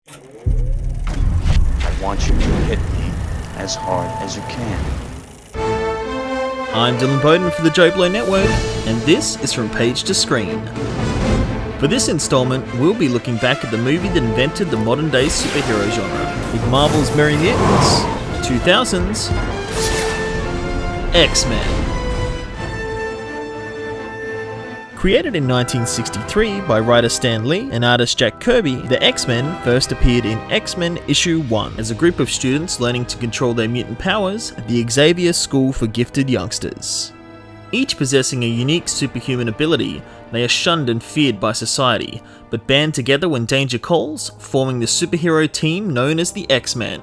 I want you to hit me as hard as you can. I'm Dylan Bowden for the JoBlo Network, and this is From Page to Screen. For this installment, we'll be looking back at the movie that invented the modern day superhero genre, with Marvel's Merry Mutants, 2000's X-Men. Created in 1963 by writer Stan Lee and artist Jack Kirby, the X-Men first appeared in X-Men Issue 1 as a group of students learning to control their mutant powers at the Xavier School for Gifted Youngsters. Each possessing a unique superhuman ability, they are shunned and feared by society, but band together when danger calls, forming the superhero team known as the X-Men.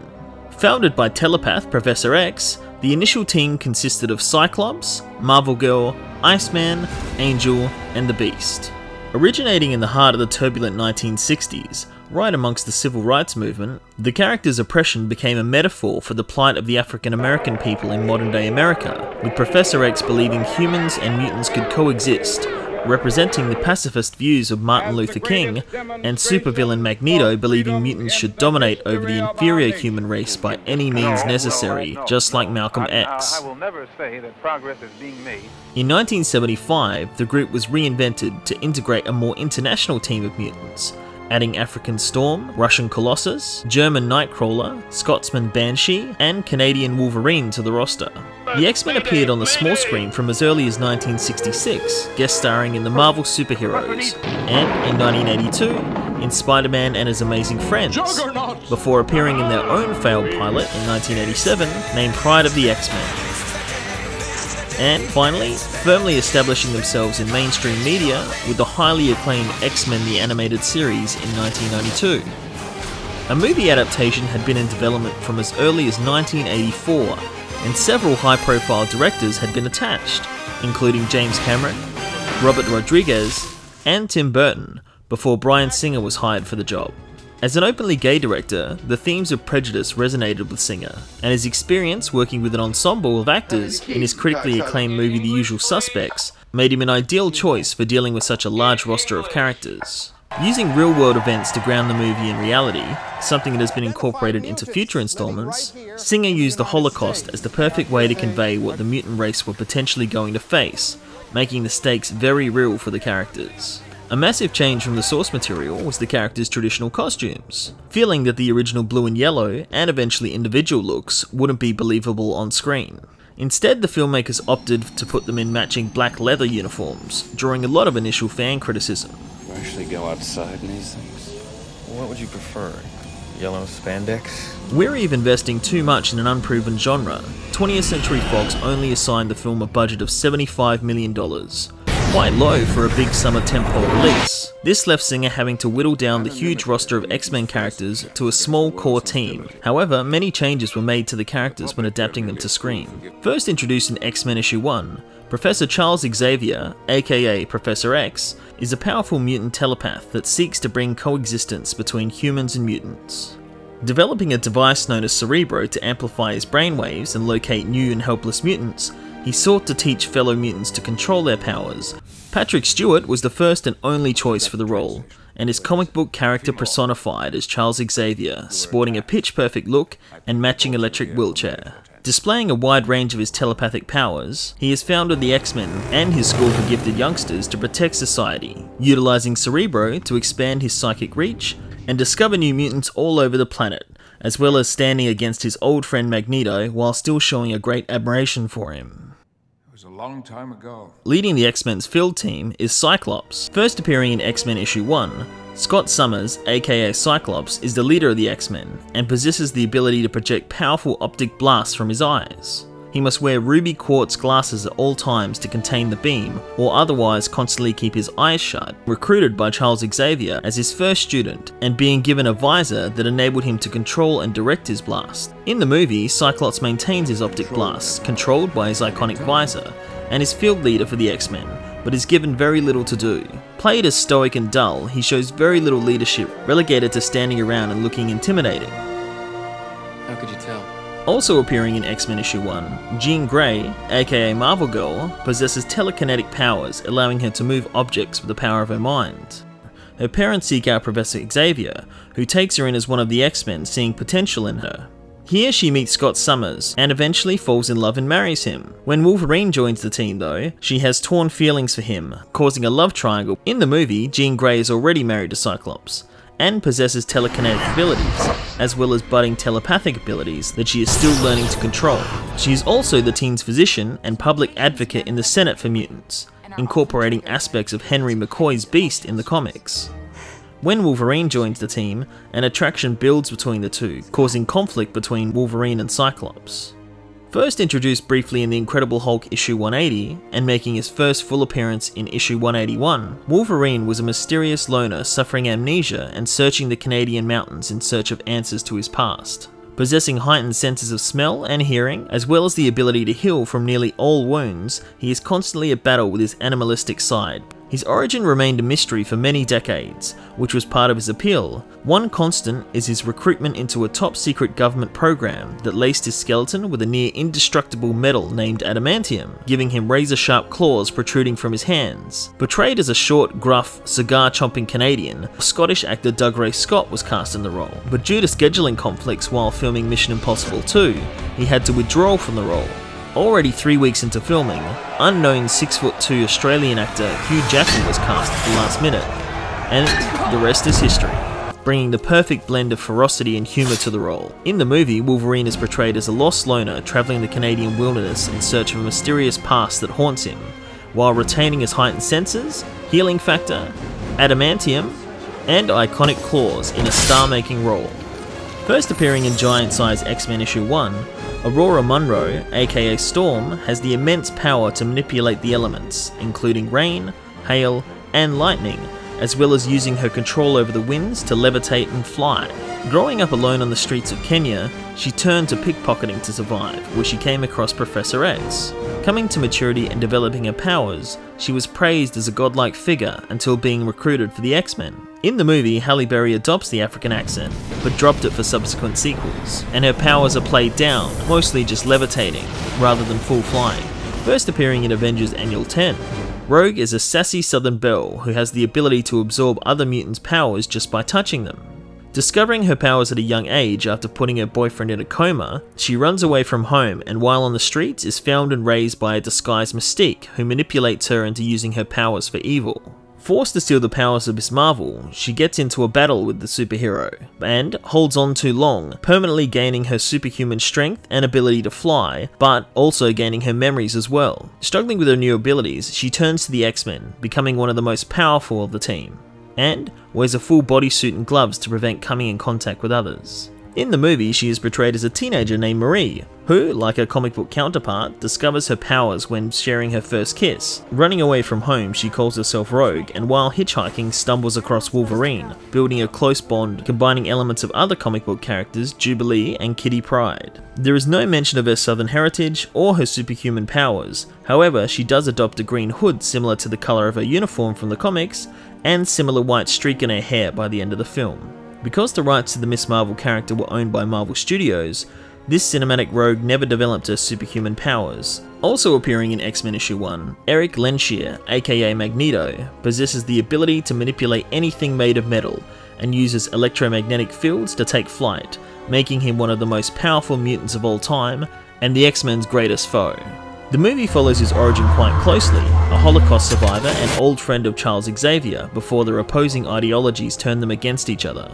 Founded by telepath Professor X, the initial team consisted of Cyclops, Marvel Girl, Iceman, Angel, and the Beast. Originating in the heart of the turbulent 1960s, right amongst the civil rights movement, the character's oppression became a metaphor for the plight of the African American people in modern day America, with Professor X believing humans and mutants could coexist, representing the pacifist views of Martin Luther King, and supervillain Magneto believing mutants should dominate over the inferior human race by any means necessary, just like Malcolm X. In 1975, the group was reinvented to integrate a more international team of mutants, adding African Storm, Russian Colossus, German Nightcrawler, Scotsman Banshee, and Canadian Wolverine to the roster. The X-Men appeared on the small screen from as early as 1966, guest starring in the Marvel superheroes, and in 1982 in Spider-Man and His Amazing Friends, before appearing in their own failed pilot in 1987 named Pride of the X-Men. And finally, firmly establishing themselves in mainstream media with the highly acclaimed X-Men the Animated Series in 1992. A movie adaptation had been in development from as early as 1984, and several high-profile directors had been attached, including James Cameron, Robert Rodriguez, and Tim Burton, before Bryan Singer was hired for the job. As an openly gay director, the themes of prejudice resonated with Singer, and his experience working with an ensemble of actors in his critically acclaimed movie The Usual Suspects made him an ideal choice for dealing with such a large roster of characters. Using real-world events to ground the movie in reality, something that has been incorporated into future installments, Singer used the Holocaust as the perfect way to convey what the mutant race were potentially going to face, making the stakes very real for the characters. A massive change from the source material was the characters' traditional costumes, feeling that the original blue and yellow, and eventually individual looks, wouldn't be believable on screen. Instead, the filmmakers opted to put them in matching black leather uniforms, drawing a lot of initial fan criticism. You actually go outside in these things? What would you prefer? Yellow spandex? Weary of investing too much in an unproven genre, 20th Century Fox only assigned the film a budget of $75 million. Quite low for a big summer tentpole release. This left Singer having to whittle down the huge roster of X-Men characters to a small core team. However, many changes were made to the characters when adapting them to screen. First introduced in X-Men Issue 1, Professor Charles Xavier, aka Professor X, is a powerful mutant telepath that seeks to bring coexistence between humans and mutants. Developing a device known as Cerebro to amplify his brainwaves and locate new and helpless mutants, he sought to teach fellow mutants to control their powers. Patrick Stewart was the first and only choice for the role, and his comic book character personified as Charles Xavier, sporting a pitch-perfect look and matching electric wheelchair. Displaying a wide range of his telepathic powers, he has founded the X-Men and his school for gifted youngsters to protect society, utilising Cerebro to expand his psychic reach and discover new mutants all over the planet, as well as standing against his old friend Magneto while still showing a great admiration for him. A long time ago. Leading the X-Men's field team is Cyclops. First appearing in X-Men Issue 1, Scott Summers, aka Cyclops, is the leader of the X-Men, and possesses the ability to project powerful optic blasts from his eyes. He must wear ruby quartz glasses at all times to contain the beam, or otherwise constantly keep his eyes shut. Recruited by Charles Xavier as his first student, and being given a visor that enabled him to control and direct his blast. In the movie, Cyclops maintains his optic blasts, controlled by his iconic visor, and is field leader for the X-Men, but is given very little to do. Played as stoic and dull, he shows very little leadership, relegated to standing around and looking intimidating. How could you tell? Also appearing in X-Men Issue 1, Jean Grey, aka Marvel Girl, possesses telekinetic powers, allowing her to move objects with the power of her mind. Her parents seek out Professor Xavier, who takes her in as one of the X-Men, seeing potential in her. Here she meets Scott Summers, and eventually falls in love and marries him. When Wolverine joins the team though, she has torn feelings for him, causing a love triangle. In the movie, Jean Grey is already married to Cyclops, and possesses telekinetic abilities, as well as budding telepathic abilities that she is still learning to control. She is also the team's physician and public advocate in the Senate for mutants, incorporating aspects of Henry McCoy's Beast in the comics. When Wolverine joins the team, an attraction builds between the two, causing conflict between Wolverine and Cyclops. First introduced briefly in The Incredible Hulk issue 180, and making his first full appearance in issue 181, Wolverine was a mysterious loner suffering amnesia and searching the Canadian mountains in search of answers to his past. Possessing heightened senses of smell and hearing, as well as the ability to heal from nearly all wounds, he is constantly at battle with his animalistic side. His origin remained a mystery for many decades, which was part of his appeal. One constant is his recruitment into a top-secret government program that laced his skeleton with a near-indestructible metal named adamantium, giving him razor-sharp claws protruding from his hands. Portrayed as a short, gruff, cigar-chomping Canadian, Scottish actor Doug Ray Scott was cast in the role, but due to scheduling conflicts while filming Mission Impossible 2, he had to withdraw from the role. Already 3 weeks into filming, unknown 6'2" Australian actor Hugh Jackman was cast at the last minute, and the rest is history, bringing the perfect blend of ferocity and humour to the role. In the movie, Wolverine is portrayed as a lost loner travelling the Canadian wilderness in search of a mysterious past that haunts him, while retaining his heightened senses, healing factor, adamantium, and iconic claws in a star-making role. First appearing in giant-size X-Men issue 1, Aurora Munro, aka Storm, has the immense power to manipulate the elements, including rain, hail, and lightning, as well as using her control over the winds to levitate and fly. Growing up alone on the streets of Kenya, she turned to pickpocketing to survive, where she came across Professor X. Coming to maturity and developing her powers, she was praised as a godlike figure until being recruited for the X-Men. In the movie, Halle Berry adopts the African accent, but dropped it for subsequent sequels, and her powers are played down, mostly just levitating, rather than full flying. First appearing in Avengers Annual 10, Rogue is a sassy Southern belle who has the ability to absorb other mutants' powers just by touching them. Discovering her powers at a young age after putting her boyfriend in a coma, she runs away from home and while on the streets is found and raised by a disguised Mystique who manipulates her into using her powers for evil. Forced to steal the powers of Miss Marvel, she gets into a battle with the superhero, and holds on too long, permanently gaining her superhuman strength and ability to fly, but also gaining her memories as well. Struggling with her new abilities, she turns to the X-Men, becoming one of the most powerful of the team, and wears a full bodysuit and gloves to prevent coming in contact with others. In the movie, she is portrayed as a teenager named Marie, who, like her comic book counterpart, discovers her powers when sharing her first kiss. Running away from home, she calls herself Rogue, and while hitchhiking, stumbles across Wolverine, building a close bond, combining elements of other comic book characters, Jubilee and Kitty Pryde. There is no mention of her southern heritage or her superhuman powers, however, she does adopt a green hood similar to the colour of her uniform from the comics, and similar white streak in her hair by the end of the film. Because the rights to the Miss Marvel character were owned by Marvel Studios, this cinematic Rogue never developed her superhuman powers. Also appearing in X-Men issue 1, Eric Lenshier, aka Magneto, possesses the ability to manipulate anything made of metal, and uses electromagnetic fields to take flight, making him one of the most powerful mutants of all time, and the X-Men's greatest foe. The movie follows his origin quite closely, a Holocaust survivor and old friend of Charles Xavier, before their opposing ideologies turn them against each other.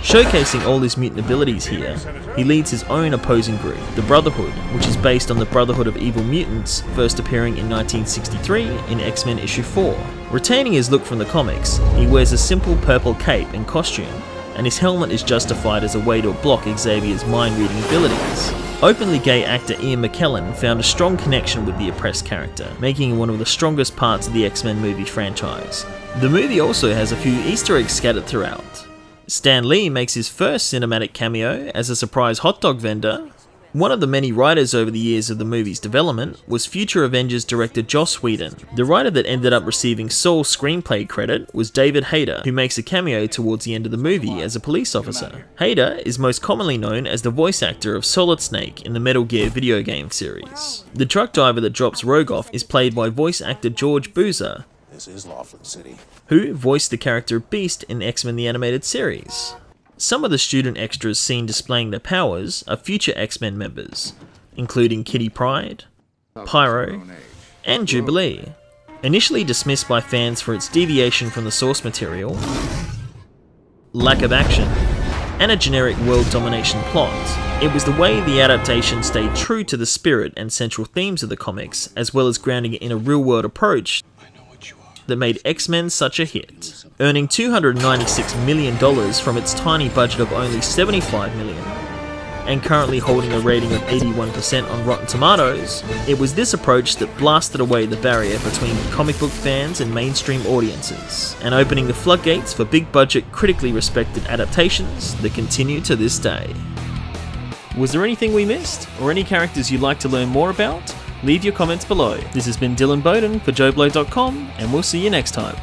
Showcasing all his mutant abilities here, he leads his own opposing group, the Brotherhood, which is based on the Brotherhood of Evil Mutants, first appearing in 1963 in X-Men issue 4. Retaining his look from the comics, he wears a simple purple cape and costume, and his helmet is justified as a way to block Xavier's mind-reading abilities. Openly gay actor Ian McKellen found a strong connection with the oppressed character, making him one of the strongest parts of the X-Men movie franchise. The movie also has a few Easter eggs scattered throughout. Stan Lee makes his first cinematic cameo as a surprise hot dog vendor. One of the many writers over the years of the movie's development was future Avengers director Joss Whedon. The writer that ended up receiving sole screenplay credit was David Hayter, who makes a cameo towards the end of the movie as a police officer. Hayter is most commonly known as the voice actor of Solid Snake in the Metal Gear video game series. The truck driver that drops Rogue off is played by voice actor George Boozer. This is Laughlin City. Who voiced the character Beast in X-Men the Animated Series. Some of the student extras seen displaying their powers are future X-Men members, including Kitty Pryde, Pyro, and Jubilee. Initially dismissed by fans for its deviation from the source material, lack of action, and a generic world domination plot, it was the way the adaptation stayed true to the spirit and central themes of the comics, as well as grounding it in a real-world approach that made X-Men such a hit, earning $296 million from its tiny budget of only $75 million, and currently holding a rating of 81% on Rotten Tomatoes. It was this approach that blasted away the barrier between comic book fans and mainstream audiences, and opening the floodgates for big-budget, critically respected adaptations that continue to this day. Was there anything we missed, or any characters you'd like to learn more about? Leave your comments below. This has been Dylan Bowden for JoBlo.com, and we'll see you next time.